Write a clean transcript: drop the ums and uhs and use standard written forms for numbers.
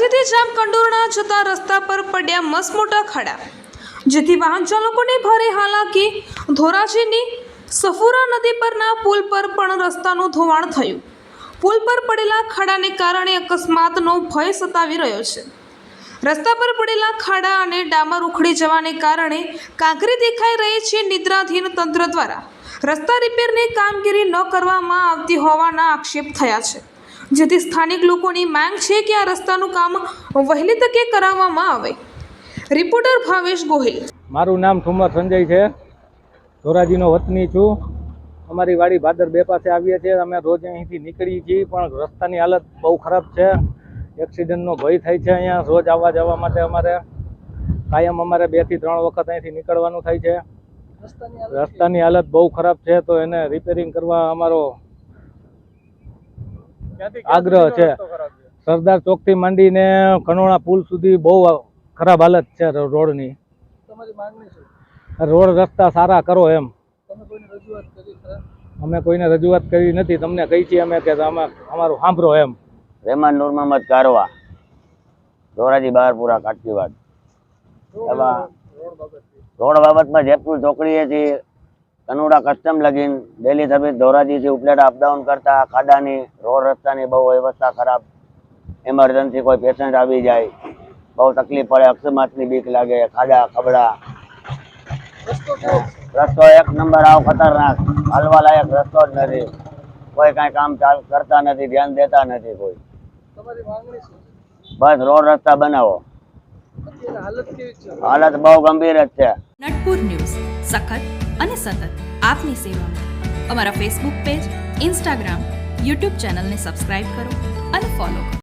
ધોરાજીથી જામકંડોરણા જતા રસ્તા પર પડ્યા મસમોટા ખાડા, જેથી વાહન ચાલકોને ભારે હાલાકી. ધોરાજીની સફુરા નદી પરના પુલ પર પણ રસ્તાનું ધોવાણ થયું. પુલ પર પડેલા ખાડાને કારણે અકસ્માતનો ભય સતાવી રહ્યો છે. રસ્તા પર પડેલા ખાડા અને ડામર ઉખડી જવાને કારણે કાંકરી દેખાઈ રહી છે. નિદ્રાધીન તંત્ર દ્વારા રસ્તા રિપેરની કામગીરી ન કરવામાં આવતી હોવાના આક્ષેપ થયા છે, જેથી સ્થાનિક લોકોની માંગ છે કે આ રસ્તાનું કામ વહેલી તકે કરાવવામાં આવે. રિપોર્ટર ભાવેશ ગોહિલ. મારું નામ ઠુમર સંજય છે. ધોરાજીનો વતની છું. અમારી વાડી ભાદર 2 પાસે આવીએ છીએ. અમે રોજ અહીંથી નીકળીએ છીએ, પણ રસ્તાની હાલત બહુ ખરાબ છે. એક્સિડન્ટનો ભય થાય છે. અહીંયા રોજ આવવા જવા માટે અમારે કાયમ 2 થી 3 વખત અહીંથી નીકળવાનું થાય છે. રસ્તાની હાલત બહુ ખરાબ છે, તો એને રિપેરિંગ કરવા અમારો આગ્રહ છે. સરદાર ચોકથી માંડીને કનોણા પુલ સુધી બહુ ખરાબ હાલત છે રોડની. રોડ રસ્તા સારા કરો એમ. અમે કોઈને રજૂઆત કરી નથી. તમને કહી છીએ અમે કે અમારું સાંભળો એમ. રહેમાન નૂર મોહમ્મદ કારવા, ધોરાજી બહારપુરા કાઠીવાડ. રોડ બાબતમાં જેતપુર ચોકડીએથી કનોડા કસ્ટમ લગીન ડેલી સર્વિસ ધોરાજીથી ઉપલેટા અપડાઉન કરતા ખાડાની રોડ રસ્તાની બહુ વ્યવસ્થા ખરાબ. એમરજન્સી કોઈ પેશન્ટ આવી જાય બહુ તકલીફ પડે. અકસ્માતની બીક લાગે. ખાડા ખબડા. રસ્તો 1 નંબર આવ ખતરનાક. હાલવા લાયક રસ્તો જ નથી. કોઈ કાંઈ કામ કરતા નથી, ધ્યાન દેતા નથી કોઈ. બસ રોડ રસ્તા બનાવો. હાલત બહુ ગંભીર જ છે. નટપુર ન્યૂઝ સખત અને સતત આપની સેવામાં. અમારા ફેસબુક પેજ, ઇન્સ્ટાગ્રામ, યુટ્યુબ ચેનલને સબસ્ક્રાઇબ કરો અને ફોલો કરો.